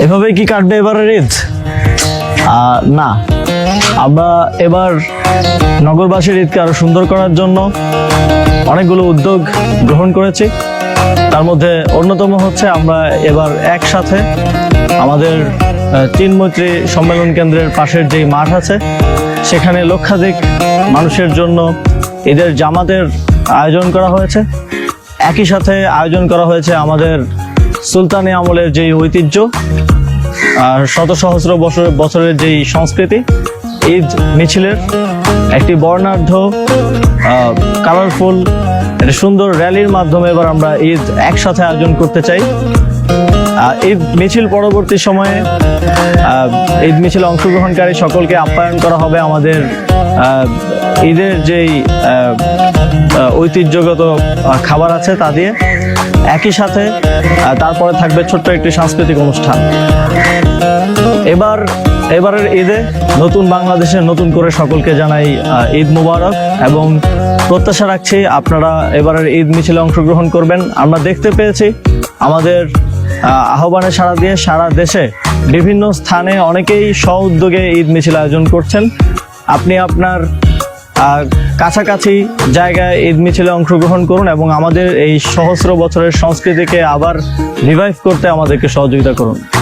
এভাবে কি কাটবে এবারের ঈদ? না, আমরা এবার নগরবাসীর ঈদকে আরো সুন্দর করার জন্য অনেকগুলো উদ্যোগ গ্রহণ করেছি। তার মধ্যে অন্যতম হচ্ছে আমরা এবার একসাথে আমাদের তিন মৈত্রী সম্মেলন কেন্দ্রের পাশের যেই মাঠ আছে সেখানে লক্ষাধিক মানুষের জন্য ঈদের জামাতের আয়োজন করা হয়েছে। একই সাথে আয়োজন করা হয়েছে আমাদের সুলতানি আমলের যেই ঐতিহ্য আর শত সহস্র বছরের যেই সংস্কৃতি, ঈদ মিছিলের একটি বর্ণাঢ্য কালারফুল একটা সুন্দর র্যালির মাধ্যমে এবার আমরা ঈদ একসাথে আয়োজন করতে চাই। ঈদ মিছিল পরবর্তী সময়ে ঈদ মিছিলে অংশগ্রহণকারী সকলকে আপ্যায়ন করা হবে আমাদের ঈদের যেই ঐতিহ্যগত খাবার আছে তা দিয়ে। একই সাথে তারপরে থাকবে ছোট্ট একটি সাংস্কৃতিক অনুষ্ঠান। এবারের ঈদে নতুন বাংলাদেশে নতুন করে সকলকে জানাই ঈদ মুবারক এবং প্রত্যাশা রাখছি আপনারা এবারের ঈদ মিছিলে অংশগ্রহণ করবেন। আমরা দেখতে পেয়েছি আমাদের আহ্বানে সাড়া দিয়ে সারা দেশে বিভিন্ন স্থানে অনেকেই স্ব-উদ্যোগে ঈদ মিছিল আয়োজন করছেন। আপনি আপনার কাছাকাছি জায়গায় ঈদ মিছিলে অংশগ্রহণ করুন এবং আমাদের এই সহস্র বছরের সংস্কৃতিকে আবার রিভাইভ করতে আমাদেরকে সহযোগিতা করুন।